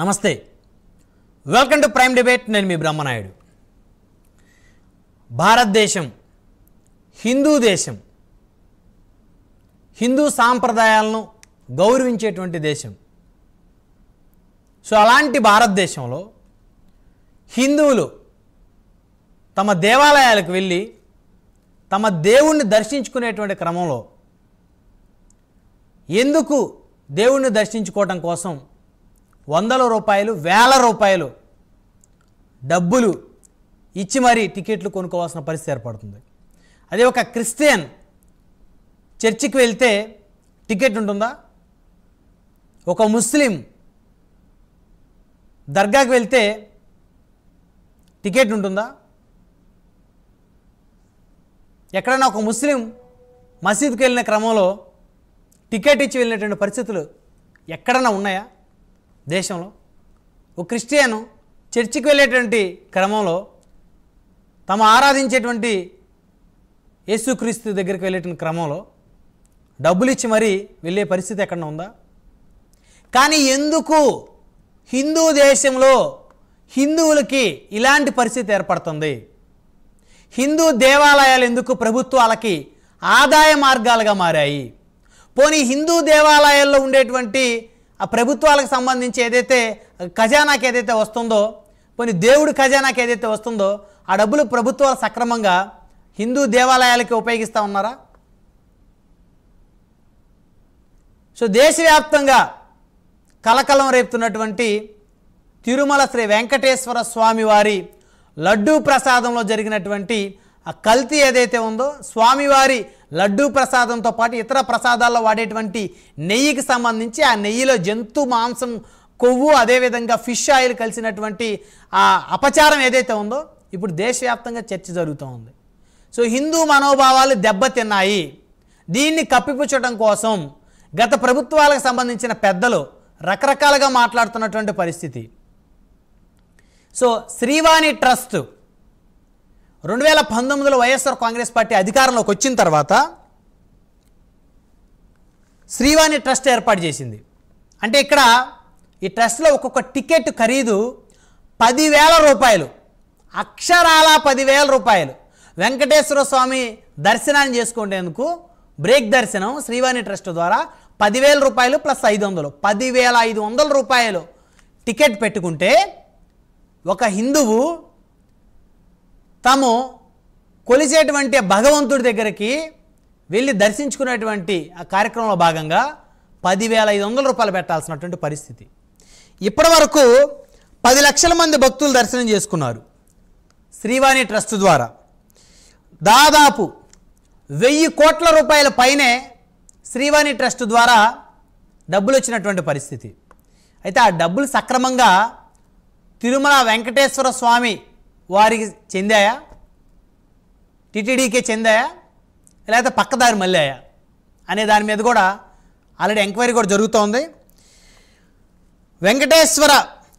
నమస్తే, welcome to prime debate. నేను మీ బ్రహ్మనాయుడు. భారతదేశం హిందూ దేశం, హిందూ సాంప్రదాయాలను గౌరవించేటువంటి దేశం. సో అలాంటి భారతదేశంలో హిందువులు తమ దేవాలయాలకు వెళ్ళి తమ దేవుణ్ణి దర్శించుకునేటువంటి క్రమంలో ఎందుకు దేవుణ్ణి దర్శించుకోవటం కోసం వందల రూపాయలు, వేల రూపాయలు డబ్బులు ఇచ్చి మరీ టికెట్లు కొనుక్కోవాల్సిన పరిస్థితి ఏర్పడుతుంది. అదే ఒక క్రిస్టియన్ చర్చికి వెళ్తే టికెట్ ఉంటుందా? ఒక ముస్లిం దర్గాకి వెళ్తే టికెట్ ఉంటుందా? ఎక్కడైనా ఒక ముస్లిం మసీద్కి వెళ్ళిన క్రమంలో టికెట్ ఇచ్చి వెళ్ళినటువంటి పరిస్థితులు ఎక్కడైనా ఉన్నాయా దేశంలో? ఒక క్రిస్టియను చర్చికి వెళ్ళేటువంటి క్రమంలో తమ ఆరాధించేటువంటి యేసుక్రీస్తు దగ్గరికి వెళ్ళేటువంటి క్రమంలో డబ్బులు ఇచ్చి మరీ వెళ్ళే పరిస్థితి ఎక్కడన్నా ఉందా? కానీ ఎందుకు హిందూ దేశంలో హిందువులకి ఇలాంటి పరిస్థితి ఏర్పడుతుంది? హిందూ దేవాలయాలు ఎందుకు ప్రభుత్వాలకి ఆదాయ మార్గాలుగా మారాయి? పోనీ హిందూ దేవాలయాల్లో ఉండేటువంటి ఆ ప్రభుత్వాలకు సంబంధించి ఏదైతే ఖజానాకి ఏదైతే వస్తుందో, పోనీ దేవుడి ఖజానాకి ఏదైతే వస్తుందో ఆ డబ్బులు ప్రభుత్వాలు సక్రమంగా హిందూ దేవాలయాలకి ఉపయోగిస్తూ ఉన్నారా? సో దేశవ్యాప్తంగా కలకలం రేపుతున్నటువంటి తిరుమల శ్రీ వెంకటేశ్వర స్వామి వారి లడ్డూ ప్రసాదంలో జరిగినటువంటి ఆ కల్తీ ఏదైతే ఉందో, స్వామివారి లడ్డూ ప్రసాదంతో పాటు ఇతర ప్రసాదాల్లో వాడేటువంటి నెయ్యికి సంబంధించి ఆ నెయ్యిలో జంతు మాంసం, కొవ్వు, అదేవిధంగా ఫిష్ ఆయిల్ కలిసినటువంటి ఆ అపచారం ఏదైతే ఉందో ఇప్పుడు దేశవ్యాప్తంగా చర్చ జరుగుతూ ఉంది. సో హిందూ మనోభావాలు దెబ్బతిన్నాయి. దీన్ని కప్పిపుచ్చడం కోసం గత ప్రభుత్వాలకు సంబంధించిన పెద్దలు రకరకాలుగా మాట్లాడుతున్నటువంటి పరిస్థితి. సో శ్రీవాణి ట్రస్ట్ 2019లో వైఎస్ఆర్ కాంగ్రెస్ పార్టీ అధికారంలోకి వచ్చిన తర్వాత శ్రీవాణి ట్రస్ట్ ఏర్పాటు చేసింది. అంటే ఇక్కడ ఈ ట్రస్ట్లో ఒక్కొక్క టికెట్ ఖరీదు 10,000 రూపాయలు, అక్షరాల 10,000 రూపాయలు. వెంకటేశ్వర స్వామి దర్శనాన్ని చేసుకునేందుకు బ్రేక్ దర్శనం శ్రీవాణి ట్రస్ట్ ద్వారా 10,000 రూపాయలు ప్లస్ 500, 10,500 రూపాయలు టికెట్ పెట్టుకుంటే ఒక హిందువు తాము కొలిసేటువంటి భగవంతుడి దగ్గరికి వెళ్ళి దర్శించుకునేటువంటి ఆ కార్యక్రమంలో భాగంగా 10,500 రూపాయలు పెట్టాల్సినటువంటి పరిస్థితి. ఇప్పటి వరకు 10 లక్షల మంది భక్తులు దర్శనం చేసుకున్నారు శ్రీవాణి ట్రస్ట్ ద్వారా. దాదాపు 1,000 కోట్ల రూపాయల పైనే శ్రీవాణి ట్రస్ట్ ద్వారా డబ్బులు వచ్చినటువంటి పరిస్థితి. అయితే ఆ డబ్బులు సక్రమంగా తిరుమల వెంకటేశ్వర స్వామి వారికి చెందాయా, టీటీడీకే చెందాయా, లేకపోతే పక్కదారి మళ్ళాయా అనే దాని మీద కూడా ఆల్రెడీ ఎంక్వైరీ కూడా జరుగుతోంది.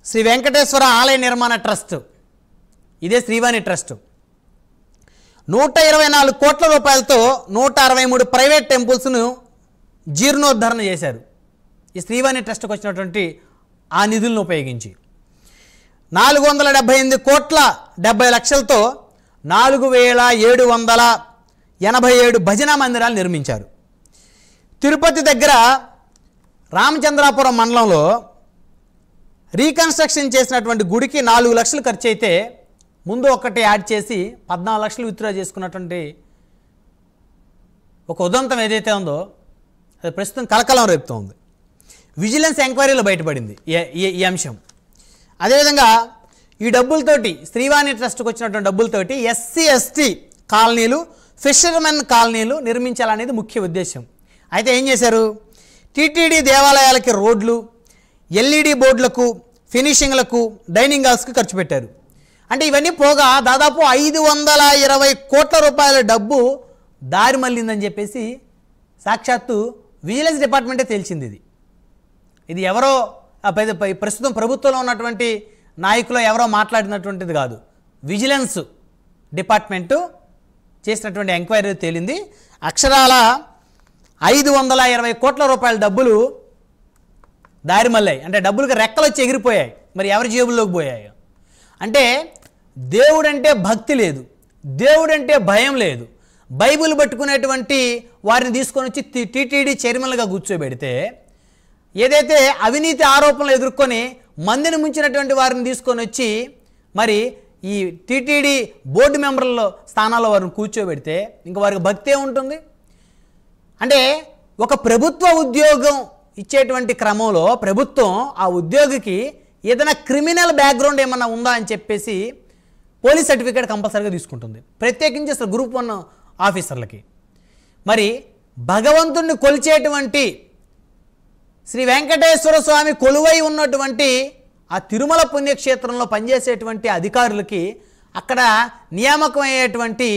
శ్రీ వెంకటేశ్వర ఆలయ నిర్మాణ ట్రస్ట్, ఇదే శ్రీవాణి ట్రస్ట్, 124 కోట్ల రూపాయలతో 163 ప్రైవేట్ టెంపుల్స్ను జీర్ణోద్ధరణ చేశారు ఈ శ్రీవాణి ట్రస్ట్కి వచ్చినటువంటి ఆ నిధులను ఉపయోగించి. 478 కోట్ల 70 లక్షలతో 4,787 భజనా మందిరాలు నిర్మించారు. తిరుపతి దగ్గర రామచంద్రాపురం మండలంలో రీకన్స్ట్రక్షన్ చేసినటువంటి గుడికి 4 లక్షలు ఖర్చు అయితే ముందు ఒకటి యాడ్ చేసి 14 లక్షలు విత్డ్రా చేసుకున్నటువంటి ఒక ఉదంతం ఏదైతే ఉందో అది ప్రస్తుతం కలకలం రేపుతోంది. విజిలెన్స్ ఎంక్వైరీలో బయటపడింది ఈ అంశం. అదేవిధంగా ఈ డబ్బులతోటి శ్రీవాణి ట్రస్ట్కి వచ్చినటువంటి డబ్బులతోటి SC/ST కాలనీలు, ఫిషర్మెన్ కాలనీలు నిర్మించాలనేది ముఖ్య ఉద్దేశం. అయితే ఏం చేశారు? టీటీడీ దేవాలయాలకి రోడ్లు, LED బోర్డులకు, ఫినిషింగ్లకు, డైనింగ్ హాల్స్కి ఖర్చు పెట్టారు. అంటే ఇవన్నీ పోగా దాదాపు 520 కోట్ల రూపాయల డబ్బు దారి మళ్ళిందని చెప్పేసి సాక్షాత్తు విజిలెన్స్ డిపార్ట్మెంటే తేల్చింది. ఇది ఎవరో ప్రస్తుతం ప్రభుత్వంలో ఉన్నటువంటి నాయకులు ఎవరో మాట్లాడినటువంటిది కాదు, విజిలెన్స్ డిపార్ట్మెంటు చేసినటువంటి ఎంక్వైరీ తేలింది. అక్షరాల 520 కోట్ల రూపాయల డబ్బులు దారి మళ్ళీ అంటే డబ్బులకి రెక్కలు వచ్చి ఎగిరిపోయాయి. మరి ఎవరి జేబుల్లోకి పోయాయి? అంటే దేవుడంటే భక్తి లేదు, దేవుడంటే భయం లేదు. బైబిల్ పట్టుకునేటువంటి వారిని తీసుకొని వచ్చి టీటీడీ చైర్మన్గా కూర్చోబెడితే, ఏదైతే అవినీతి ఆరోపణలు ఎదుర్కొని మందిని ముంచినటువంటి వారిని తీసుకొని వచ్చి మరి ఈ టీటీడీ బోర్డు మెంబర్ల స్థానాల్లో వారిని కూర్చోబెడితే ఇంకా వారికి భక్తే ఉంటుంది. అంటే ఒక ప్రభుత్వ ఉద్యోగం ఇచ్చేటువంటి క్రమంలో ప్రభుత్వం ఆ ఉద్యోగికి ఏదైనా క్రిమినల్ బ్యాక్గ్రౌండ్ ఏమన్నా ఉందా అని చెప్పేసి పోలీస్ సర్టిఫికేట్ కంపల్సరీగా తీసుకుంటుంది, ప్రత్యేకించి అసలు గ్రూప్ 1 ఆఫీసర్లకి. మరి భగవంతుణ్ణి కొలిచేటువంటి శ్రీ వెంకటేశ్వర స్వామి కొలువై ఉన్నటువంటి ఆ తిరుమల పుణ్యక్షేత్రంలో పనిచేసేటువంటి అధికారులకి, అక్కడ నియామకం అయ్యేటువంటి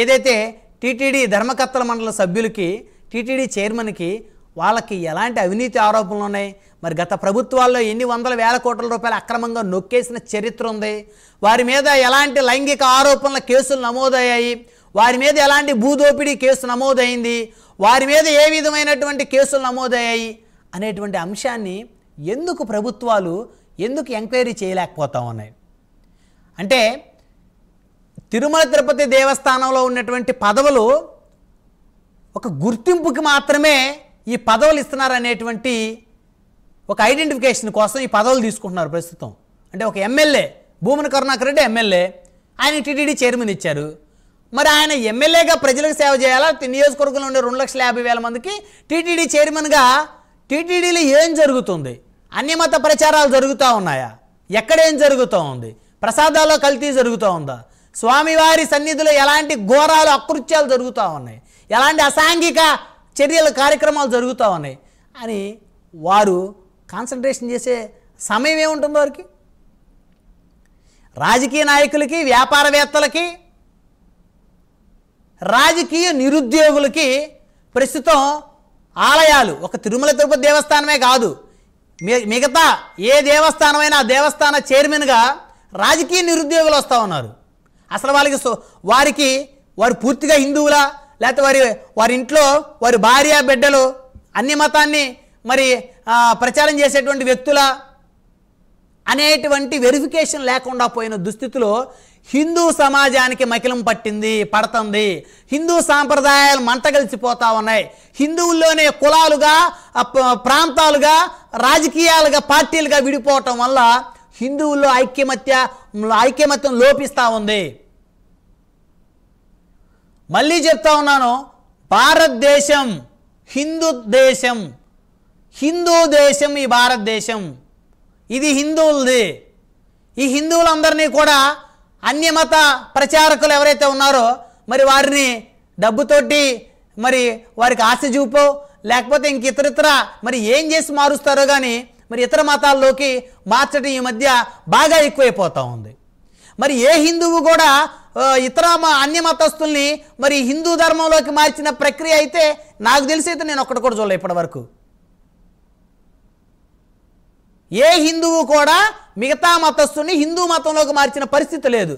ఏదైతే టీటీడీ ధర్మకర్తల మండలి సభ్యులకి, టీటీడీ చైర్మన్కి వాళ్ళకి ఎలాంటి అవినీతి ఆరోపణలు ఉన్నాయి? మరి గత ప్రభుత్వాల్లో ఎన్ని వందల వేల కోట్ల రూపాయలు అక్రమంగా నొక్కేసిన చరిత్ర ఉంది? వారి మీద ఎలాంటి లైంగిక ఆరోపణల కేసులు నమోదయ్యాయి? వారి మీద ఎలాంటి భూదోపిడీ కేసు నమోదైంది? వారి మీద ఏ విధమైనటువంటి కేసులు నమోదయ్యాయి అనేటువంటి అంశాన్ని ఎందుకు ప్రభుత్వాలు ఎందుకు ఎంక్వైరీ చేయలేకపోతా ఉన్నాయి? అంటే తిరుమల తిరుపతి దేవస్థానంలో ఉన్నటువంటి పదవులు ఒక గుర్తింపుకి మాత్రమే ఈ పదవులు ఇస్తున్నారనేటువంటి ఒక ఐడెంటిఫికేషన్ కోసం ఈ పదవులు తీసుకుంటున్నారు ప్రస్తుతం. అంటే ఒక ఎమ్మెల్యే భూమన కరుణాకర్ రెడ్డి ఎమ్మెల్యే, ఆయన టీటీడీ చైర్మన్ ఇచ్చారు. మరి ఆయన ఎమ్మెల్యేగా ప్రజలకు సేవ చేయాలా? నియోజకవర్గంలో ఉండే 2,50,000 మందికి టీటీడీ చైర్మన్గా టీటీడీలో ఏం జరుగుతుంది? అన్యమత ప్రచారాలు జరుగుతూ ఉన్నాయా? ఎక్కడేం జరుగుతూ ఉంది? ప్రసాదాల్లో కల్తీ జరుగుతూ ఉందా? స్వామివారి సన్నిధిలో ఎలాంటి ఘోరాలు అకృత్యాలు జరుగుతూ ఉన్నాయి? ఎలాంటి అసాంఘిక చర్యల కార్యక్రమాలు జరుగుతూ ఉన్నాయి అని వారు కాన్సన్ట్రేషన్ చేసే సమయం ఏముంటుందో వారికి? రాజకీయ నాయకులకి, వ్యాపారవేత్తలకి, రాజకీయ నిరుద్యోగులకి ప్రస్తుతం ఆలయాలు, ఒక తిరుమల తిరుపతి దేవస్థానమే కాదు, మిగతా ఏ దేవస్థానమైనా ఆ దేవస్థాన చైర్మన్గా రాజకీయ నిరుద్యోగులు వస్తూ ఉన్నారు. అసలు వారికి వారు పూర్తిగా హిందువులా, లేకపోతే వారి ఇంట్లో వారి భార్య బిడ్డలు అన్ని మతాన్ని మరి ప్రచారం చేసేటువంటి వ్యక్తుల అనేటువంటి వెరిఫికేషన్ లేకుండా పోయిన దుస్థితిలో హిందూ సమాజానికి మకిలం పడుతుంది. హిందూ సాంప్రదాయాలు మంటగలిసిపోతూ ఉన్నాయి. హిందువుల్లోనే కులాలుగా, ప్రాంతాలుగా, రాజకీయాలుగా, పార్టీలుగా విడిపోవటం వల్ల హిందువుల్లో ఐక్యమత్యం లోపిస్తూ ఉంది. మళ్ళీ చెప్తా ఉన్నాను, భారతదేశం హిందూ దేశం, ఈ భారతదేశం ఇది హిందువులది. ఈ హిందువులందరినీ కూడా అన్యమత ప్రచారకులు ఎవరైతే ఉన్నారో మరి వారిని డబ్బుతోటి మరి వారికి ఆశ చూపో, లేకపోతే ఇంక ఇతరితర మరి ఏం చేసి మారుస్తారో కానీ మరి ఇతర మతాల్లోకి మార్చడం ఈ మధ్య బాగా ఎక్కువైపోతూ ఉంది. మరి ఏ హిందువు కూడా ఇతర అన్య మతస్థుల్ని మరి హిందూ ధర్మంలోకి మార్చిన ప్రక్రియ అయితే నాకు తెలిసి అయితే నేను ఒక్కటి కూడా చూడలే ఇప్పటి వరకు. ఏ హిందువు కూడా మిగతా మతస్థుల్ని హిందూ మతంలోకి మార్చిన పరిస్థితి లేదు.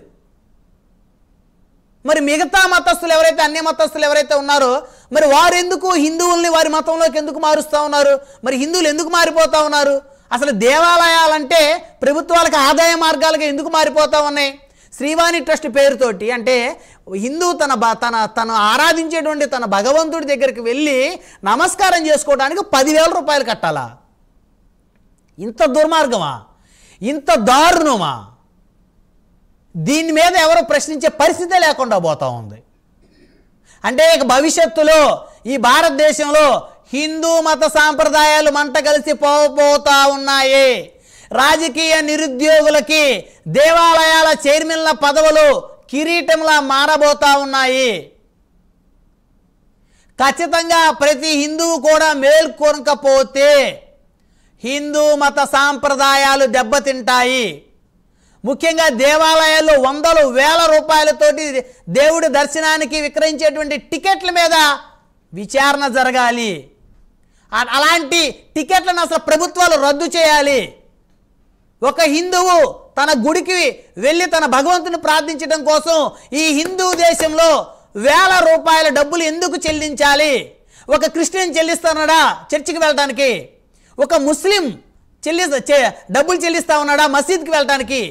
మరి మిగతా మతస్థులు ఎవరైతే, అన్య మతస్థులు ఎవరైతే ఉన్నారో మరి వారు ఎందుకు హిందువుల్ని వారి మతంలోకి ఎందుకు మారుస్తూ ఉన్నారు? మరి హిందువులు ఎందుకు మారిపోతూ ఉన్నారు? అసలు దేవాలయాలంటే ప్రభుత్వాలకు ఆదాయ మార్గాలుగా ఎందుకు మారిపోతూ ఉన్నాయి? శ్రీవాణి ట్రస్ట్ పేరుతోటి అంటే హిందువు తన ఆరాధించేటువంటి తన భగవంతుడి దగ్గరికి వెళ్ళి నమస్కారం చేసుకోవడానికి 10,000 రూపాయలు కట్టాలా? ఇంత దుర్మార్గమా? ఇంత దారుణమా? దీని మీద ఎవరు ప్రశ్నించే పరిస్థితే లేకుండా పోతా ఉంది. అంటే ఇక భవిష్యత్తులో ఈ భారతదేశంలో హిందూ మత సాంప్రదాయాలు మంట కలిసి పోతా ఉన్నాయి. రాజకీయ నిరుద్యోగులకి దేవాలయాల చైర్మన్ల పదవులు కిరీటంలా మారబోతా ఉన్నాయి. ఖచ్చితంగా ప్రతి హిందువు కూడా మేల్కొనకపోతే హిందూ మత సాంప్రదాయాలు దెబ్బతింటాయి. ముఖ్యంగా దేవాలయాల్లో వందలు వేల రూపాయలతోటి దేవుడి దర్శనానికి విక్రయించేటువంటి టికెట్ల మీద విచారణ జరగాలి. అలాంటి టికెట్లను అసలు ప్రభుత్వాలు రద్దు చేయాలి. ఒక హిందువు తన గుడికి వెళ్ళి తన భగవంతుని ప్రార్థించడం కోసం ఈ హిందూ దేశంలో వేల రూపాయల డబ్బులు ఎందుకు చెల్లించాలి? ఒక క్రిస్టియన్ చెల్లిస్తున్నాడా చర్చికి వెళ్ళడానికి? ఒక ముస్లిం డబ్బులు చెల్లిస్తా ఉన్నాడా మసీద్కి వెళ్ళడానికి?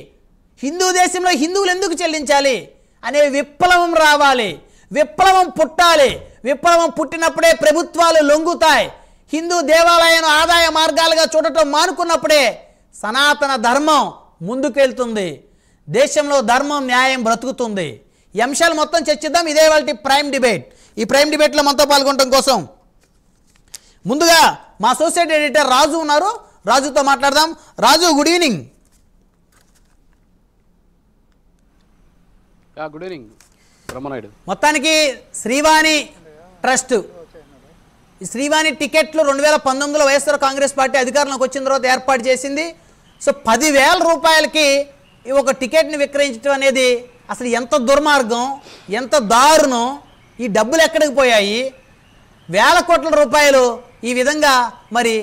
హిందూ దేశంలో హిందువులు ఎందుకు చెల్లించాలి అనే విప్లవం రావాలి, విప్లవం పుట్టాలి. విప్లవం పుట్టినప్పుడే ప్రభుత్వాలు లొంగుతాయి. హిందూ దేవాలయాన్ని ఆదాయ మార్గాలుగా చూడటం మానుకున్నప్పుడే సనాతన ధర్మం ముందుకెళ్తుంది, దేశంలో ధర్మం న్యాయం బ్రతుకుతుంది. ఈ అంశాలు మొత్తం చర్చిద్దాం. ఇదే వాళ్ళ ప్రైమ్ డిబేట్. ఈ ప్రైమ్ డిబేట్లో మనతో పాల్గొనడం కోసం ముందుగా మా అసోసియేట్ ఎడిటర్ రాజు ఉన్నారు, రాజుతో మాట్లాడదాం. Raju, good evening. Good evening Brahmanaidu. మొత్తానికి శ్రీవాణి ట్రస్ట్, ఈ శ్రీవాణి టికెట్లు 2019లో వైఎస్ఆర్ కాంగ్రెస్ పార్టీ అధికారంలోకి వచ్చిన తర్వాత ఏర్పాటు చేసింది. సో 10,000 రూపాయలకి ఒక టికెట్ని విక్రయించడం అనేది అసలు ఎంత దుర్మార్గం, ఎంత దారుణం. ఈ డబ్బులు ఎక్కడికి పోయాయి? వేల కోట్ల రూపాయలు ఈ విధంగా మరి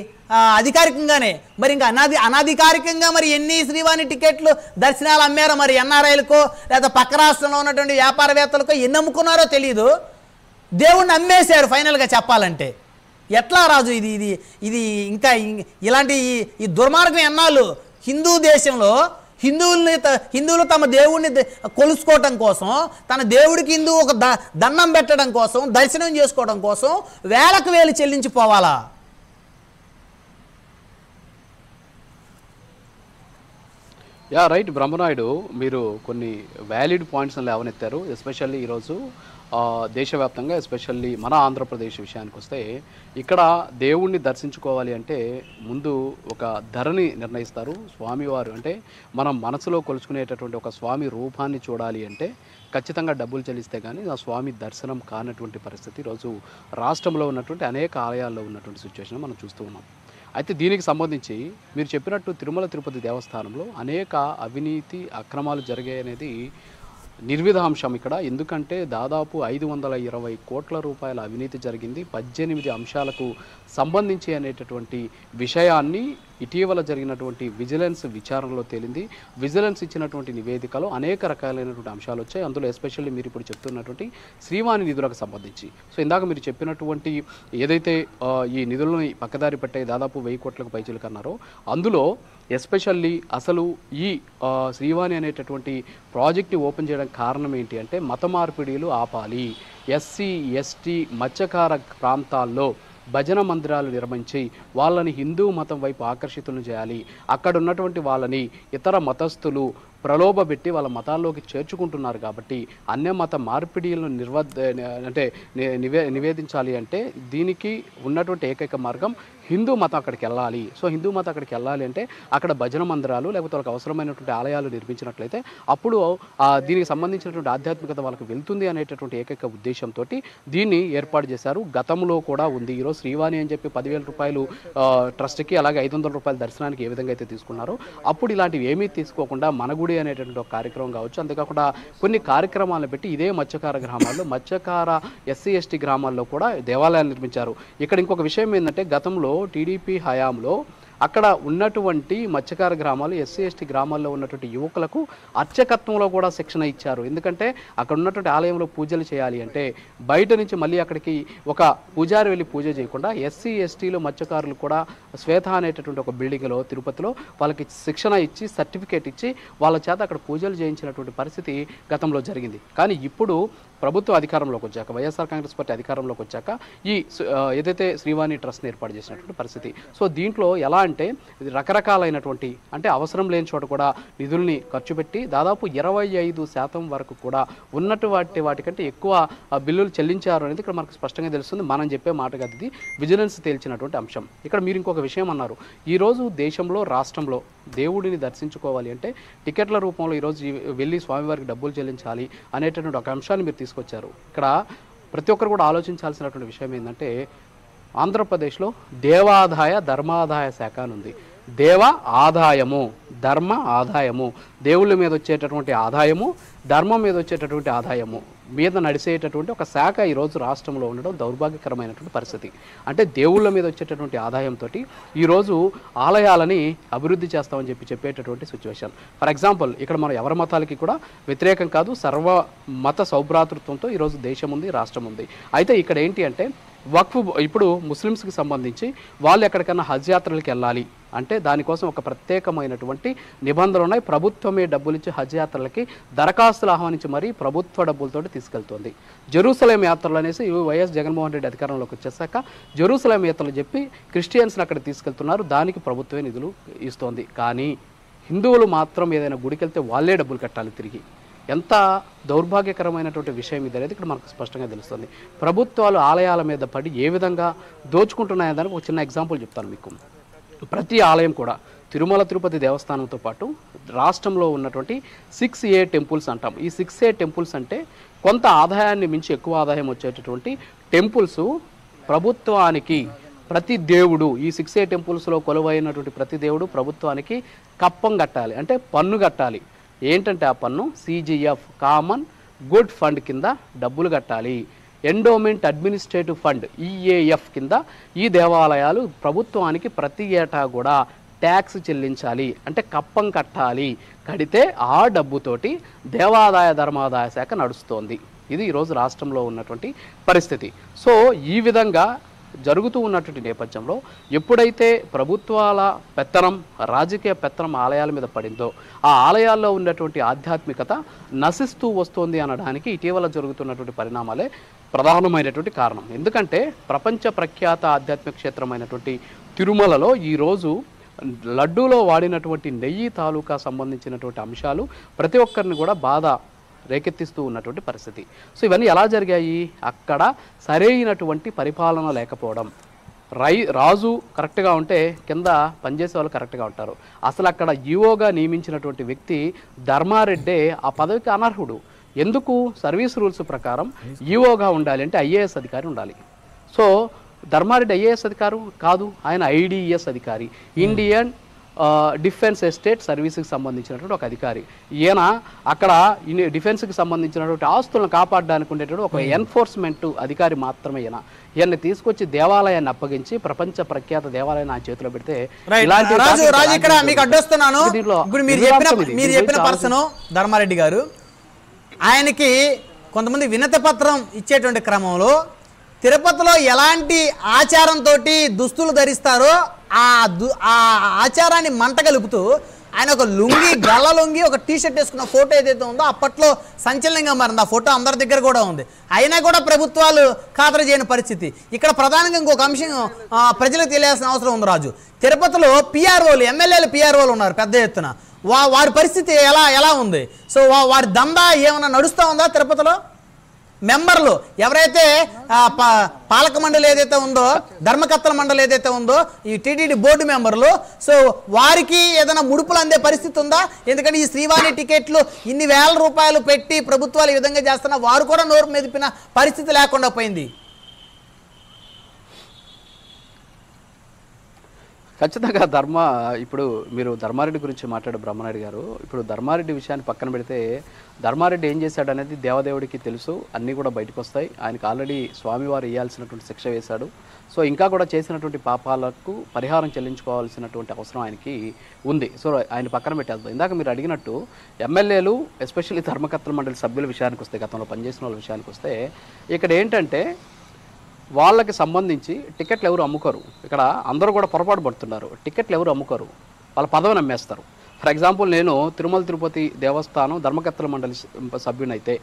అధికారికంగానే, మరి ఇంకా అనాధికారికంగా మరి ఎన్ని శ్రీవాణి టికెట్లు దర్శనాలు అమ్మారో, మరి ఎన్ఆర్ఐలకో లేదా పక్క రాష్ట్రంలో ఉన్నటువంటి వ్యాపారవేత్తలకో ఎన్ని అమ్ముకున్నారో తెలియదు. దేవుణ్ణి అమ్మేశారు ఫైనల్గా చెప్పాలంటే. ఎట్లా రాజు ఇది ఇది ఇది ఇంకా ఇలాంటి ఈ దుర్మార్గం ఎన్నాళ్ళు? హిందూ దేశంలో హిందువులు తమ దేవుడిని కొలుసుకోవటం కోసం, తన దేవుడికి హిందూ ఒక దండం పెట్టడం కోసం, దర్శనం చేసుకోవడం కోసం వేలకు వేలు చెల్లించిపోవాలా? రైట్ బ్రహ్మనాయుడు, మీరు కొన్ని వ్యాలిడ్ పాయింట్స్ లేవనెత్తారు. ఎస్పెషల్లీ ఈరోజు దేశవ్యాప్తంగా, ఎస్పెషల్లీ మన ఆంధ్రప్రదేశ్ విషయానికి వస్తే, ఇక్కడ దేవుణ్ణి దర్శించుకోవాలి అంటే ముందు ఒక ధరని నిర్ణయిస్తారు స్వామివారు. అంటే మనం మనసులో కొలుచుకునేటటువంటి ఒక స్వామి రూపాన్ని చూడాలి అంటే ఖచ్చితంగా డబ్బులు చెల్లిస్తే కానీ ఆ స్వామి దర్శనం కానటువంటి పరిస్థితి ఈరోజు రాష్ట్రంలో ఉన్నటువంటి అనేక ఆలయాల్లో ఉన్నటువంటి సిచ్యువేషన్ మనం చూస్తూ ఉన్నాం. అయితే దీనికి సంబంధించి మీరు చెప్పినట్టు తిరుమల తిరుపతి దేవస్థానంలో అనేక అవినీతి అక్రమాలు జరిగాయి అనేది నిర్విధాంశం ఇక్కడ. ఎందుకంటే దాదాపు 520 కోట్ల రూపాయల అవినీతి జరిగింది. 18 అంశాలకు సంబంధించి అనేటటువంటి విషయాన్ని ఇటీవల జరిగినటువంటి విజిలెన్స్ విచారణలో తేలింది. విజిలెన్స్ ఇచ్చినటువంటి నివేదికలో అనేక రకాలైనటువంటి అంశాలు వచ్చాయి. అందులో ఎస్పెషల్లీ మీరు ఇప్పుడు చెప్తున్నటువంటి శ్రీవాణి నిధులకు సంబంధించి, సో ఇందాక మీరు చెప్పినటువంటి ఏదైతే ఈ నిధులను పక్కదారి పెట్టే దాదాపు 1000 కోట్లకు పైచిలకు అన్నారో, అందులో ఎస్పెషల్లీ అసలు ఈ శ్రీవాణి అనేటటువంటి ప్రాజెక్ట్ని ఓపెన్ చేయడానికి కారణం ఏంటి అంటే, మత మార్పిడిలు ఆపాలి, ఎస్సీ ఎస్టీ మత్స్యకార ప్రాంతాల్లో భజన మందిరాలు నిర్మించి వాళ్ళని హిందూ మతం వైపు ఆకర్షితులను చేయాలి, అక్కడ ఉన్నటువంటి వాళ్ళని ఇతర మతస్థులు ప్రలోభపెట్టి వాళ్ళ మతాల్లోకి చేర్చుకుంటున్నారు కాబట్టి అన్య మత మార్పిడిలను నివేదించాలి అంటే దీనికి ఉన్నటువంటి ఏకైక మార్గం హిందూ మతం అక్కడికి వెళ్ళాలి. సో హిందూ మతం అక్కడికి వెళ్ళాలి అంటే అక్కడ భజన మందిరాలు లేకపోతే వాళ్ళకి అవసరమైనటువంటి ఆలయాలు నిర్మించినట్లయితే అప్పుడు దీనికి సంబంధించినటువంటి ఆధ్యాత్మికత వాళ్ళకి వెళ్తుంది అనేటటువంటి ఏకైక ఉద్దేశంతో దీన్ని ఏర్పాటు చేశారు. గతంలో కూడా ఉంది. ఈరోజు శ్రీవాణి అని చెప్పి 10,000 రూపాయలు ట్రస్ట్కి, అలాగే 500 రూపాయల దర్శనానికి ఏ విధంగా అయితే తీసుకున్నారో, అప్పుడు ఇలాంటివి ఏమీ తీసుకోకుండా మన గుడి అనేటువంటి ఒక కార్యక్రమం కావచ్చు, అంతేకాకుండా కొన్ని కార్యక్రమాలను పెట్టి ఇదే మత్స్యకార గ్రామాల్లో, మత్స్యకార ఎస్సీ ఎస్టీ గ్రామాల్లో కూడా దేవాలయాలు నిర్మించారు. ఇక్కడ ఇంకొక విషయం ఏంటంటే, గతంలో టీడీపీ హయాంలో అక్కడ ఉన్నటువంటి మత్స్యకార గ్రామాలు, ఎస్సీ ఎస్టీ గ్రామాల్లో ఉన్నటువంటి యువకులకు అర్చకత్వంలో కూడా శిక్షణ ఇచ్చారు. ఎందుకంటే అక్కడ ఉన్నటువంటి ఆలయంలో పూజలు చేయాలి అంటే బయట నుంచి మళ్ళీ అక్కడికి ఒక పూజారి వెళ్ళి పూజ చేయకుండా ఎస్సీ ఎస్టీలు మత్స్యకారులు కూడా శ్వేత అనేటటువంటి ఒక బిల్డింగ్లో తిరుపతిలో వాళ్ళకి శిక్షణ ఇచ్చి సర్టిఫికేట్ ఇచ్చి వాళ్ళ చేత అక్కడ పూజలు చేయించినటువంటి పరిస్థితి గతంలో జరిగింది. కానీ ఇప్పుడు ప్రభుత్వం అధికారంలోకి వచ్చాక, వైఎస్ఆర్ కాంగ్రెస్ పార్టీ అధికారంలోకి వచ్చాక ఈ ఏదైతే శ్రీవాణి ట్రస్ట్ని ఏర్పాటు చేసినటువంటి పరిస్థితి, సో దీంట్లో ఎలా అంటే రకరకాలైనటువంటి, అంటే అవసరం లేని చోట కూడా నిధుల్ని ఖర్చు పెట్టి దాదాపు 25% వరకు కూడా ఉన్నటువంటి వాటికంటే ఎక్కువ బిల్లులు చెల్లించారు అనేది ఇక్కడ మనకు స్పష్టంగా తెలుస్తుంది. మనం చెప్పే మాట కాదు, ఇది విజిలెన్స్ తేల్చినటువంటి అంశం. ఇక్కడ మీరు ఇంకొక విషయం అన్నారు, ఈరోజు దేశంలో రాష్ట్రంలో దేవుడిని దర్శించుకోవాలి అంటే టికెట్ల రూపంలో ఈరోజు వెళ్ళి స్వామివారికి డబ్బులు చెల్లించాలి అనేటటువంటి ఒక అంశాన్ని మీరు తీసుకొచ్చారు. ఇక్కడ ప్రతి ఒక్కరు కూడా ఆలోచించాల్సినటువంటి విషయం ఏంటంటే, ఆంధ్రప్రదేశ్లో దేవాదాయ ధర్మాదాయ శాఖ అని ఉంది. దేవ ఆదాయము, ధర్మ ఆదాయము, దేవుళ్ళ మీద వచ్చేటటువంటి ఆదాయము, ధర్మం మీద వచ్చేటటువంటి ఆదాయము మీద నడిచేటటువంటి ఒక శాఖ ఈరోజు రాష్ట్రంలో ఉండడం దౌర్భాగ్యకరమైనటువంటి పరిస్థితి. అంటే దేవుళ్ళ మీద వచ్చేటటువంటి ఆదాయంతో ఈరోజు ఆలయాలని అభివృద్ధి చేస్తామని చెప్పేటటువంటి సిచ్యువేషన్. ఫర్ ఎగ్జాంపుల్, ఇక్కడ మనం ఎవరి మతాలకి కూడా వ్యతిరేకం కాదు, సర్వ మత సౌభ్రాతృత్వంతో ఈరోజు దేశం ఉంది, రాష్ట్రం ఉంది. అయితే ఇక్కడ ఏంటి అంటే వక్ఫ్ ఇప్పుడు ముస్లిమ్స్కి సంబంధించి వాళ్ళు ఎక్కడికైనా హజ్ యాత్రలకు వెళ్ళాలి అంటే దానికోసం ఒక ప్రత్యేకమైనటువంటి నిబంధనలు ఉన్నాయి. ప్రభుత్వమే డబ్బులు ఇచ్చి హజ్ యాత్రలకి దరఖాస్తులు ఆహ్వానించి మరీ ప్రభుత్వ డబ్బులతోటి తీసుకెళ్తుంది. జెరూసలేం యాత్రలు అనేసి వైఎస్ జగన్మోహన్ రెడ్డి అధికారంలోకి వచ్చేసాక జెరూసలేం యాత్రలు చెప్పి క్రిస్టియన్స్ని అక్కడ తీసుకెళ్తున్నారు. దానికి ప్రభుత్వమే నిధులు ఇస్తోంది. కానీ హిందువులు మాత్రం ఏదైనా గుడికి వెళ్తే వాళ్ళే డబ్బులు కట్టాలి తిరిగి. ఎంత దౌర్భాగ్యకరమైనటువంటి విషయం ఇది అనేది ఇక్కడ మనకు స్పష్టంగా తెలుస్తుంది. ప్రభుత్వాలు ఆలయాల మీద పడి ఏ విధంగా దోచుకుంటున్నాయని ఒక చిన్న ఎగ్జాంపుల్ చెప్తాను మీకు. ప్రతి ఆలయం కూడా తిరుమల తిరుపతి దేవస్థానంతో పాటు రాష్ట్రంలో ఉన్నటువంటి 6A టెంపుల్స్ అంటాం. ఈ 6A టెంపుల్స్ అంటే కొంత ఆదాయాన్ని మించి ఎక్కువ ఆదాయం వచ్చేటటువంటి టెంపుల్స్ ప్రభుత్వానికి ప్రతి దేవుడు ఈ 6A టెంపుల్స్లో కొలువైనటువంటి ప్రతి దేవుడు ప్రభుత్వానికి కప్పం కట్టాలి, అంటే పన్ను కట్టాలి. ఏంటంటే ఆ పన్ను CGF కామన్ గుడ్ ఫండ్ కింద డబ్బులు కట్టాలి. ఎండోమెంట్ అడ్మినిస్ట్రేటివ్ ఫండ్ EAF కింద ఈ దేవాలయాలు ప్రభుత్వానికి ప్రతి ఏటా కూడా ట్యాక్స్ చెల్లించాలి, అంటే కప్పం కట్టాలి. కడితే ఆ డబ్బుతోటి దేవాదాయ ధర్మాదాయ శాఖ నడుస్తోంది. ఇది ఈరోజు రాష్ట్రంలో ఉన్నటువంటి పరిస్థితి. సో ఈ విధంగా జరుగుతూ ఉన్నటువంటి నేపథ్యంలో ఎప్పుడైతే ప్రభుత్వాల పెత్తనం రాజకీయ పెత్తనం ఆలయాల మీద పడిందో ఆ ఆలయాల్లో ఉన్నటువంటి ఆధ్యాత్మికత నశిస్తూ వస్తోంది అనడానికి ఇటీవల జరుగుతున్నటువంటి పరిణామాలే ప్రధానమైనటువంటి కారణం. ఎందుకంటే ప్రపంచ ప్రఖ్యాత ఆధ్యాత్మిక క్షేత్రమైనటువంటి తిరుమలలో ఈరోజు లడ్డూలో వాడినటువంటి నెయ్యి తాలూకా సంబంధించినటువంటి అంశాలు ప్రతి ఒక్కరిని కూడా బాధ రేకెత్తిస్తూ ఉన్నటువంటి పరిస్థితి. సో ఇవన్నీ ఎలా జరిగాయి? అక్కడ సరైనటువంటి పరిపాలన లేకపోవడం. రాజు కరెక్ట్గా ఉంటే కింద పనిచేసే వాళ్ళు కరెక్ట్గా ఉంటారు. అసలు అక్కడ ఈఓగా నియమించినటువంటి వ్యక్తి ధర్మారెడ్డే ఆ పదవికి అనర్హుడు. ఎందుకు? సర్వీస్ రూల్స్ ప్రకారం ఈఓగా ఉండాలి అంటే IAS అధికారి ఉండాలి. సో ధర్మారెడ్డి IAS అధికారు కాదు, ఆయన IDES అధికారి, ఇండియన్ డిఫెన్స్ ఎస్టేట్ సర్వీస్కి సంబంధించినటువంటి ఒక అధికారి. ఈయన అక్కడ డిఫెన్స్కి సంబంధించినటువంటి ఆస్తులను కాపాడడానికి ఉండేటువంటి ఒక ఎన్ఫోర్స్మెంట్ అధికారి మాత్రమే. ఈయన్ని తీసుకొచ్చి దేవాలయాన్ని అప్పగించి ప్రపంచ ప్రఖ్యాత దేవాలయాన్ని ఆ చేతిలో పెడితే మీరు చెప్పిన పర్సన్ ధర్మారెడ్డి గారు, ఆయనకి కొంతమంది వినతి పత్రం ఇచ్చేటువంటి క్రమంలో తిరుపతిలో ఎలాంటి ఆచారంతో దుస్తులు ధరిస్తారో ఆ ఆచారాన్ని మంట కలుపుతూ ఆయన ఒక లుంగి గల్ల లుంగి ఒక టీషర్ట్ వేసుకున్న ఫోటో ఏదైతే ఉందో అప్పట్లో సంచలనంగా మారింది. ఆ ఫోటో అందరి దగ్గర కూడా ఉంది. అయినా కూడా ప్రభుత్వాలు ఖాతరు చేయని పరిస్థితి. ఇక్కడ ప్రధానంగా ఇంకొక అంశం ప్రజలకు తెలియాల్సిన అవసరం ఉంది రాజు. తిరుపతిలో PROలు ఎమ్మెల్యేలు PROలు ఉన్నారు పెద్ద ఎత్తున. వారి పరిస్థితి ఎలా ఉంది? సో వారి దందా ఏమైనా నడుస్తూ ఉందా తిరుపతిలో? మెంబర్లు ఎవరైతే పాలక మండలి ఏదైతే ఉందో, ధర్మకర్తల మండలి ఏదైతే ఉందో, ఈ TTD బోర్డు మెంబర్లు, సో వారికి ఏదైనా ముడుపులు అందే పరిస్థితి ఉందా? ఎందుకంటే ఈ శ్రీవాణి టికెట్లు ఇన్ని వేల రూపాయలు పెట్టి ప్రభుత్వాలు ఈ విధంగా చేస్తున్నా వారు కూడా నోరు మెదిపిన పరిస్థితి లేకుండా పోయింది. ఖచ్చితంగా ఇప్పుడు మీరు ధర్మారెడ్డి గురించి మాట్లాడే బ్రహ్మనాయుడు గారు, ఇప్పుడు ధర్మారెడ్డి విషయాన్ని పక్కన పెడితే ధర్మారెడ్డి ఏం చేశాడు అనేది దేవదేవుడికి తెలుసు. అన్నీ కూడా బయటకు వస్తాయి. ఆయనకు ఆల్రెడీ స్వామివారు వేయాల్సినటువంటి శిక్ష వేశాడు. సో ఇంకా కూడా చేసినటువంటి పాపాలకు పరిహారం చెల్లించుకోవాల్సినటువంటి అవసరం ఆయనకి ఉంది. సో ఆయన పక్కన పెట్టేద్దాం. ఇందాక మీరు అడిగినట్టు ఎమ్మెల్యేలు ఎస్పెషల్లీ ధర్మకర్తల మండలి సభ్యుల విషయానికి వస్తే, గతంలో పనిచేసిన వాళ్ళ విషయానికి వస్తే, ఇక్కడ ఏంటంటే వాళ్ళకి సంబంధించి టికెట్లు ఎవరు అమ్ముకోరు. ఇక్కడ అందరూ కూడా పొరపాటు పడుతున్నారు. టికెట్లు ఎవరు అమ్ముకోరు, వాళ్ళ పదవిని అమ్మేస్తారు. ఫర్ ఎగ్జాంపుల్ నేను తిరుమల తిరుపతి దేవస్థానం ధర్మకర్తల మండలి సభ్యునైతే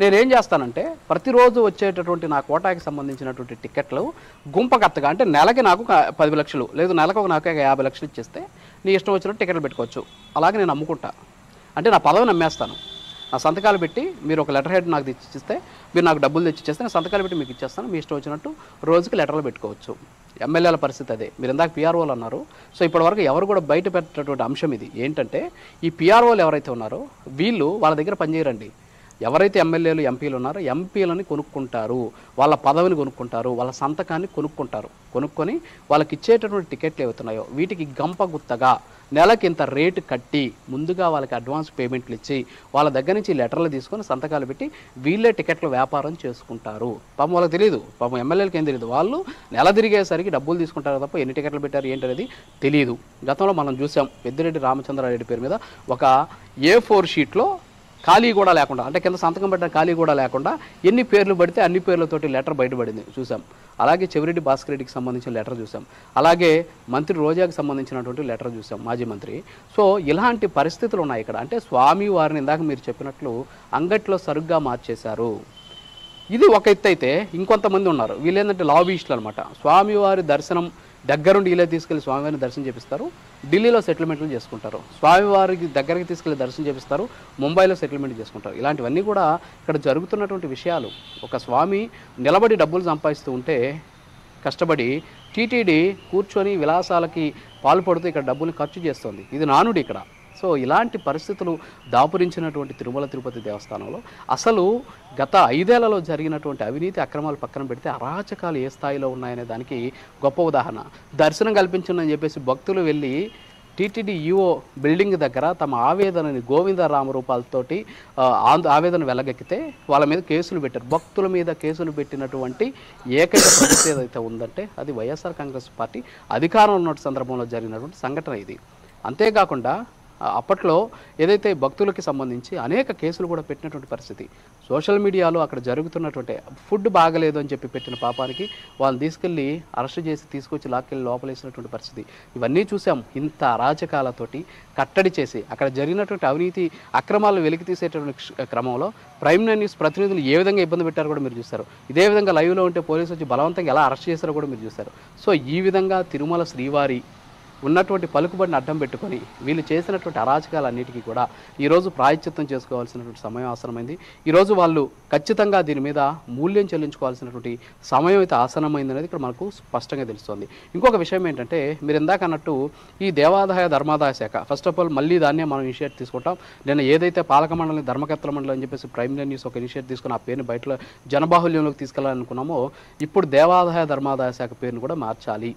నేనేం చేస్తానంటే ప్రతిరోజు వచ్చేటటువంటి నా కోటాకి సంబంధించినటువంటి టికెట్లు గుంపకత్తగా, అంటే నెలకి నాకు 10 లక్షలు లేదు నెలకు నాకు 50 లక్షలు ఇచ్చేస్తే నీ ఇష్టం వచ్చినట్టు టికెట్లు పెట్టుకోవచ్చు. అలాగే నేను అమ్ముకుంటా, అంటే నా పదవిని అమ్మేస్తాను. నా సంతకాలు పెట్టి మీరు ఒక లెటర్ హెడ్ నాకు తెచ్చిస్తే, మీరు నాకు డబ్బులు తెచ్చిచ్చేస్తే నేను సంతకాలు పెట్టి మీకు ఇచ్చేస్తాను. మీ ఇష్టం వచ్చినట్టు రోజుకి లెటర్లు పెట్టుకోవచ్చు. ఎమ్మెల్యేల పరిస్థితి అదే. మీరు ఇందాక PROలు అన్నారు. సో ఇప్పటివరకు ఎవరు కూడా బయట పెట్టేటువంటి అంశం ఇది. ఏంటంటే ఈ PROలు ఎవరైతే ఉన్నారో వీళ్ళు వాళ్ళ దగ్గర పనిచేయరండి. ఎవరైతే ఎమ్మెల్యేలు ఎంపీలు ఉన్నారో ఎంపీలని కొనుక్కుంటారు, వాళ్ళ పదవిని కొనుక్కుంటారు, వాళ్ళ సంతకాన్ని కొనుక్కుంటారు. కొనుక్కొని వాళ్ళకి ఇచ్చేటటువంటి టికెట్లు ఏవైతున్నాయో వీటికి గంప గుత్తగా నెలకి ఇంత రేటు కట్టి ముందుగా వాళ్ళకి అడ్వాన్స్ పేమెంట్లు ఇచ్చి వాళ్ళ దగ్గర నుంచి లెటర్లు తీసుకొని సంతకాలు పెట్టి వీళ్ళే టికెట్ల వ్యాపారం చేసుకుంటారు. పాపం వాళ్ళకి తెలియదు, పాపం ఎమ్మెల్యేలకి ఏం తెలియదు. వాళ్ళు నెల తిరిగేసరికి డబ్బులు తీసుకుంటారు తప్ప ఎన్ని టికెట్లు పెట్టారు ఏంటనేది తెలియదు. గతంలో మనం చూసాం పెద్దిరెడ్డి రామచంద్రారెడ్డి పేరు మీద ఒక A4 షీట్లో ఖాళీ కూడా లేకుండా, అంటే కింద సంతకం పెట్టిన ఖాళీ కూడా లేకుండా ఎన్ని పేర్లు పడితే అన్ని పేర్లతోటి లెటర్ బయటపడింది చూసాం. అలాగే చెవిరెడ్డి భాస్కర్ రెడ్డికి సంబంధించిన లెటర్ చూసాం. అలాగే మంత్రి రోజాకి సంబంధించినటువంటి లెటర్ చూసాం, మాజీ మంత్రి. సో ఇలాంటి పరిస్థితులు ఉన్నాయి ఇక్కడ. అంటే స్వామి వారిని ఇందాక మీరు చెప్పినట్లు అంగట్లో సరుగ్గా మార్చేశారు. ఇది ఒక ఎత్తు అయితే ఇంకొంతమంది ఉన్నారు, వీళ్ళు ఏంటంటే లాబీయిస్టులు అనమాట. స్వామివారి దర్శనం దగ్గరుండి ఇలా తీసుకెళ్లి స్వామివారిని దర్శనం చేపిస్తారు, ఢిల్లీలో సెటిల్మెంట్లు చేసుకుంటారు. స్వామివారికి దగ్గరికి తీసుకెళ్లి దర్శనం చేపిస్తారు, ముంబైలో సెటిల్మెంట్ చేసుకుంటారు. ఇలాంటివన్నీ కూడా ఇక్కడ జరుగుతున్నటువంటి విషయాలు. ఒక స్వామి నిలబడి డబ్బులు సంపాదిస్తూ ఉంటే కష్టపడి టీటీడీ కూర్చొని విలాసాలకి పాల్పడుతూ ఇక్కడ డబ్బులు ఖర్చు చేస్తుంది. ఇది నానుడి ఇక్కడ. సో ఇలాంటి పరిస్థితులు దాపురించినటువంటి తిరుమల తిరుపతి దేవస్థానంలో అసలు గత 5 ఏళ్లలో జరిగినటువంటి అవినీతి అక్రమాలు పక్కన పెడితే అరాచకాలు ఏ స్థాయిలో ఉన్నాయనే దానికి గొప్ప ఉదాహరణ. దర్శనం కల్పించండి చెప్పేసి భక్తులు వెళ్ళి టీటీడీ ఈఓ బిల్డింగ్ దగ్గర తమ ఆవేదనని గోవిందరామరూపాలతోటి ఆవేదన వెలగెక్కితే వాళ్ళ మీద కేసులు పెట్టారు. భక్తుల మీద కేసులు పెట్టినటువంటి ఏకైక ప్రభుత్వం ఏదైతే ఉందంటే అది వైఎస్ఆర్ కాంగ్రెస్ పార్టీ అధికారంలో ఉన్న సందర్భంలో జరిగినటువంటి సంఘటన ఇది. అంతేకాకుండా అప్పట్లో ఏదైతే భక్తులకి సంబంధించి అనేక కేసులు కూడా పెట్టినటువంటి పరిస్థితి. సోషల్ మీడియాలో అక్కడ జరుగుతున్నటువంటి ఫుడ్ బాగలేదు అని చెప్పి పెట్టిన పాపానికి వాళ్ళని తీసుకెళ్ళి అరెస్ట్ చేసి తీసుకొచ్చి లాక్కెళ్ళి లోపలేసినటువంటి పరిస్థితి. ఇవన్నీ చూసాం. ఇంత అరాచకాలతోటి కట్టడి చేసి అక్కడ జరిగినటువంటి అవినీతి అక్రమాలను వెలికి తీసేటువంటి క్రమంలో ప్రైమ్ న్యూస్ ప్రతినిధులు ఏ విధంగా ఇబ్బంది పెట్టారో కూడా మీరు చూస్తారు. ఇదే విధంగా లైవ్లో ఉంటే పోలీసులు వచ్చి బలవంతంగా ఎలా అరెస్ట్ చేశారో కూడా మీరు చూస్తారు. సో ఈ విధంగా తిరుమల శ్రీవారి ఉన్నటువంటి పలుకుబడిని అడ్డం పెట్టుకొని వీళ్ళు చేసినటువంటి అరాచకాలన్నిటికీ కూడా ఈరోజు ప్రాయశ్చిత్తం చేసుకోవాల్సినటువంటి సమయం ఆసనమైంది. ఈరోజు వాళ్ళు ఖచ్చితంగా దీని మీద మూల్యం చెల్లించుకోవాల్సినటువంటి సమయం అయితే ఆసనమైంది అనేది ఇక్కడ మనకు స్పష్టంగా తెలుస్తుంది. ఇంకొక విషయం ఏంటంటే మీరు ఇందాక అన్నట్టు ఈ దేవాదాయ ధర్మాదాయ శాఖ ఫస్ట్ ఆఫ్ ఆల్ మళ్ళీ దాన్నే మనం ఇనిషియేట్ తీసుకుంటాం. నేను ఏదైతే పాలక మండలి ధర్మకర్తల మండలి అని చెప్పేసి ప్రైమ్ న్యూస్ ఒక ఇనిషియేట్ తీసుకుని ఆ పేరుని బయట జనబాహుల్యంలోకి తీసుకెళ్లాలనుకున్నామో ఇప్పుడు దేవాదాయ ధర్మాదాయ శాఖ పేరును కూడా మార్చాలి.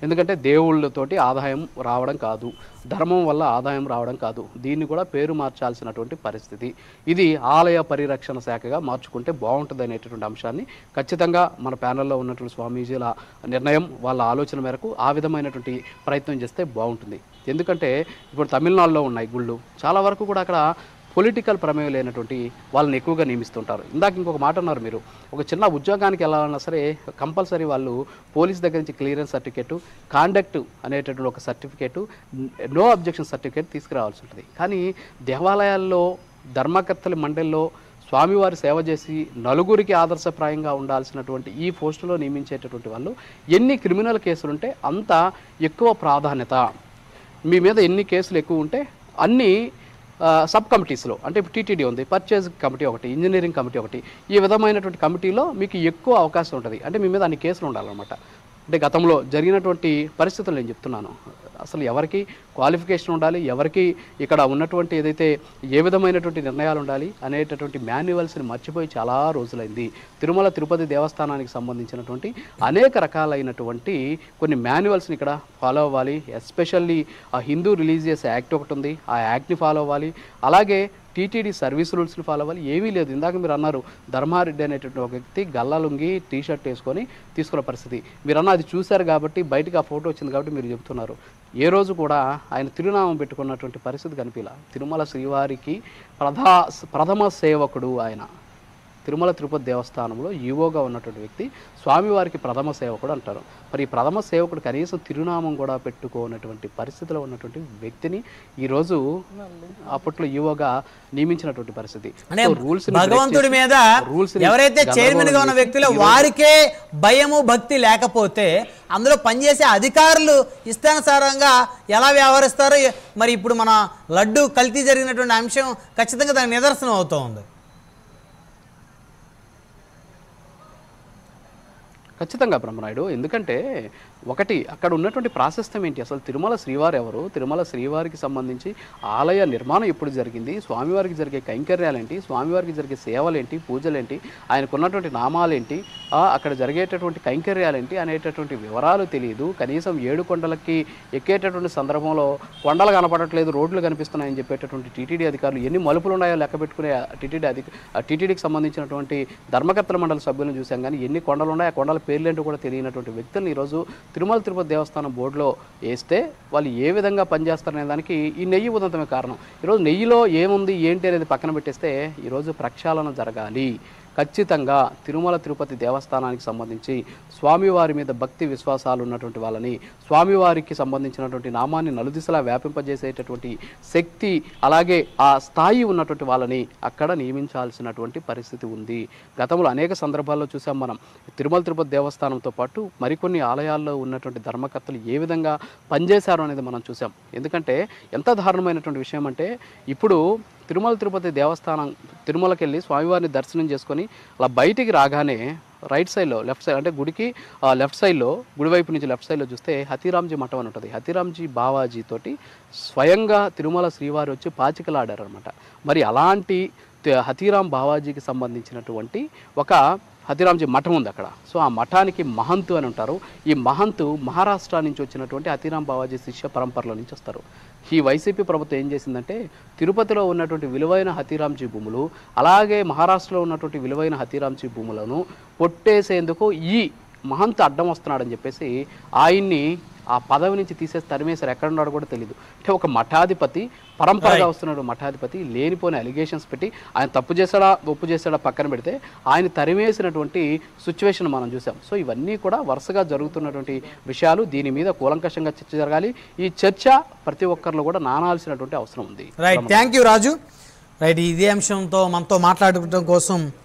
ఎందుకంటే దేవుళ్ళతోటి ఆదాయం రావడం కాదు, ధర్మం వల్ల ఆదాయం రావడం కాదు, దీన్ని కూడా పేరు మార్చాల్సినటువంటి పరిస్థితి. ఇది ఆలయ పరిరక్షణ శాఖగా మార్చుకుంటే బాగుంటుంది అనేటటువంటి అంశాన్ని ఖచ్చితంగా మన ప్యానెల్లో ఉన్నటువంటి స్వామీజీల నిర్ణయం, వాళ్ళ ఆలోచన మేరకు ఆ విధమైనటువంటి ప్రయత్నం చేస్తే బాగుంటుంది. ఎందుకంటే ఇప్పుడు తమిళనాడులో ఉన్నాయి గుళ్ళు, చాలా వరకు కూడా అక్కడ పొలిటికల్ ప్రమేయం లేనటువంటి వాళ్ళని ఎక్కువగా నియమిస్తుంటారు. ఇందాక ఇంకొక మాట అన్నారు మీరు, ఒక చిన్న ఉద్యోగానికి వెళ్ళాలన్నా సరే కంపల్సరీ వాళ్ళు పోలీస్ దగ్గర నుంచి క్లియరెన్స్ సర్టిఫికేటు, కాండక్ట్ అనేటటువంటి ఒక సర్టిఫికేటు, నో అబ్జెక్షన్ సర్టిఫికేట్ తీసుకురావాల్సి ఉంటుంది. కానీ దేవాలయాల్లో ధర్మకర్తల మండలిలో స్వామివారి సేవ చేసి నలుగురికి ఆదర్శప్రాయంగా ఉండాల్సినటువంటి ఈ పోస్టులో నియమించేటటువంటి వాళ్ళు ఎన్ని క్రిమినల్ కేసులుంటే అంత ఎక్కువ ప్రాధాన్యత, మీ మీద ఎన్ని కేసులు ఎక్కువ ఉంటే అన్ని సబ్ కమిటీస్లో, అంటే ఇప్పుడు టీటీడీ ఉంది, పర్చేజ్ కమిటీ ఒకటి, ఇంజనీరింగ్ కమిటీ ఒకటి, ఈ విధమైనటువంటి కమిటీలో మీకు ఎక్కువ అవకాశం ఉంటుంది. అంటే మీ మీద అన్ని కేసులు ఉండాలన్నమాట. అంటే గతంలో జరిగినటువంటి పరిస్థితులు నేను చెప్తున్నాను. అసలు ఎవరికి క్వాలిఫికేషన్ ఉండాలి, ఎవరికి ఇక్కడ ఉన్నటువంటి ఏదైతే ఏ విధమైనటువంటి నిర్ణయాలు ఉండాలి అనేటటువంటి మాన్యువల్స్ని మర్చిపోయి చాలా రోజులైంది. తిరుమల తిరుపతి దేవస్థానానికి సంబంధించినటువంటి అనేక రకాలైనటువంటి కొన్ని మాన్యువల్స్ని ఇక్కడ ఫాలో అవ్వాలి. ఎస్పెషల్లీ ఆ హిందూ రిలీజియస్ యాక్ట్ ఒకటి ఉంది, ఆ యాక్ట్ని ఫాలో అవ్వాలి. అలాగే టీటీడీ సర్వీస్ రూల్స్ని ఫాలో అవ్వాలి. ఏమీ లేదు. ఇందాక మీరు అన్నారు ధర్మారెడ్డి అనేటువంటి ఒక వ్యక్తి గల్లాలుంగి టీషర్ట్ వేసుకొని తీసుకున్న పరిస్థితి. మీరు అన్న అది చూశారు కాబట్టి బయటకు ఆ ఫోటో వచ్చింది కాబట్టి మీరు చెప్తున్నారు. ఏ రోజు కూడా ఆయన తిరునామం పెట్టుకున్నటువంటి పరిస్థితి కనిపించలా. తిరుమల శ్రీవారికి ప్రథమ సేవకుడు ఆయన. తిరుమల తిరుపతి దేవస్థానంలో ఈవోగా ఉన్నటువంటి వ్యక్తి స్వామివారికి ప్రథమ సేవకుడు అంటారు. మరి ఈ ప్రథమ సేవకుడు కనీసం తిరునామం కూడా పెట్టుకోనటువంటి పరిస్థితిలో ఉన్నటువంటి వ్యక్తిని ఈరోజు అప్పట్లో ఈవోగా నియమించినటువంటి పరిస్థితి. భగవంతుడి మీద ఎవరైతే చైర్మన్ గా ఉన్న వ్యక్తులు వారికే భయము భక్తి లేకపోతే అందులో పనిచేసే అధికారులు ఇష్టానుసారంగా ఎలా వ్యవహరిస్తారో మరి ఇప్పుడు మన లడ్డు కల్తీ జరిగినటువంటి అంశం ఖచ్చితంగా దానికి నిదర్శనం అవుతూ ఉంది. ఖచ్చితంగా బ్రహ్మనాయుడు. ఎందుకంటే ఒకటి అక్కడ ఉన్నటువంటి ప్రాశస్త్యం ఏంటి, అసలు తిరుమల శ్రీవారు ఎవరు, తిరుమల శ్రీవారికి సంబంధించి ఆలయ నిర్మాణం ఎప్పుడు జరిగింది, స్వామివారికి జరిగే కైంకర్యాలేంటి, స్వామివారికి జరిగే సేవలేంటి, పూజలేంటి, ఆయనకు ఉన్నటువంటి నామాలేంటి, అక్కడ జరిగేటటువంటి కైంకర్యాలేంటి అనేటటువంటి వివరాలు తెలియదు. కనీసం 7 కొండలకి ఎక్కేటటువంటి సందర్భంలో కొండలు కనపడట్లేదు, రోడ్లు కనిపిస్తున్నాయని చెప్పేటటువంటి టీటీడీ అధికారులు ఎన్ని మలుపులు ఉన్నాయో లెక్క పెట్టుకునే టీటీడీకి సంబంధించినటువంటి ధర్మకర్తల మండలి సభ్యులను చూసాం. కానీ ఎన్ని కొండలు ఉన్నాయో ఆ కొండల పేర్లేంటో కూడా తెలియనటువంటి వ్యక్తులను ఈరోజు తిరుమల తిరుపతి దేవస్థానం బోర్డులో వేస్తే వాళ్ళు ఏ విధంగా పనిచేస్తారనే దానికి ఈ నెయ్యి ఉదంతమే కారణం. ఈరోజు నెయ్యిలో ఏముంది ఏంటి అనేది పక్కన పెట్టేస్తే ఈరోజు ప్రక్షాళన జరగాలి. ఖచ్చితంగా తిరుమల తిరుపతి దేవస్థానానికి సంబంధించి స్వామివారి మీద భక్తి విశ్వాసాలు ఉన్నటువంటి వాళ్ళని, స్వామివారికి సంబంధించినటువంటి నామాన్ని నలుదిశలా వ్యాపింపజేసేటటువంటి శక్తి, అలాగే ఆ స్థాయి ఉన్నటువంటి వాళ్ళని అక్కడ నియమించాల్సినటువంటి పరిస్థితి ఉంది. గతంలో అనేక సందర్భాల్లో చూసాం మనం. తిరుమల తిరుపతి దేవస్థానంతో పాటు మరికొన్ని ఆలయాల్లో ఉన్నటువంటి ధర్మకర్తలు ఏ విధంగా పనిచేశారు అనేది మనం చూసాం. ఎందుకంటే ఎంత దారుణమైనటువంటి విషయం అంటే, ఇప్పుడు తిరుమల తిరుపతి దేవస్థానం తిరుమలకి వెళ్ళి స్వామివారిని దర్శనం చేసుకొని అలా బయటికి రాగానే రైట్ సైడ్లో, లెఫ్ట్ సైడ్ అంటే గుడికి లెఫ్ట్ సైడ్లో, గుడివైపు నుంచి లెఫ్ట్ సైడ్లో చూస్తే హతీరాంజీ మఠం అని ఉంటుంది. హతీరాంజీ బావాజీ తోటి స్వయంగా తిరుమల శ్రీవారు వచ్చి పాచికలాడారనమాట. మరి అలాంటి హతీరాం బావాజీకి సంబంధించినటువంటి ఒక హతీరాంజీ మఠం ఉంది అక్కడ. సో ఆ మఠానికి మహంతు అని ఉంటారు. ఈ మహంతు మహారాష్ట్ర నుంచి వచ్చినటువంటి హతీరాం బావాజీ శిష్య పరంపరలో నుంచి వస్తారు. ఈ వైసీపీ ప్రభుత్వం ఏం చేసిందంటే, తిరుపతిలో ఉన్నటువంటి విలువైన హతీరాంజీ భూములు, అలాగే మహారాష్ట్రలో ఉన్నటువంటి విలువైన హతీరాంజీ భూములను కొట్టేసేందుకు ఈ మహంతు అడ్డం వస్తున్నాడని చెప్పేసి ఆయన్ని ఆ పదవి నుంచి తీసేసి తరిమేశారు. ఎక్కడున్నాడో కూడా తెలియదు. అంటే ఒక మఠాధిపతి, పరంపరగా వస్తున్నాడు మఠాధిపతి, లేనిపోయిన అలిగేషన్స్ పెట్టి ఆయన తప్పు చేశాడా ఒప్పు చేశాడా పక్కన పెడితే ఆయన తరిమేసినటువంటి సిచ్యువేషన్ మనం చూసాం. సో ఇవన్నీ కూడా వరుసగా జరుగుతున్నటువంటి విషయాలు. దీని మీద కూలంకషంగా చర్చ జరగాలి. ఈ చర్చ ప్రతి ఒక్కరిలో కూడా నానాల్సినటువంటి అవసరం ఉంది. Right, thank you Raju. Right, ఇదే అంశంతో మనతో మాట్లాడటం కోసం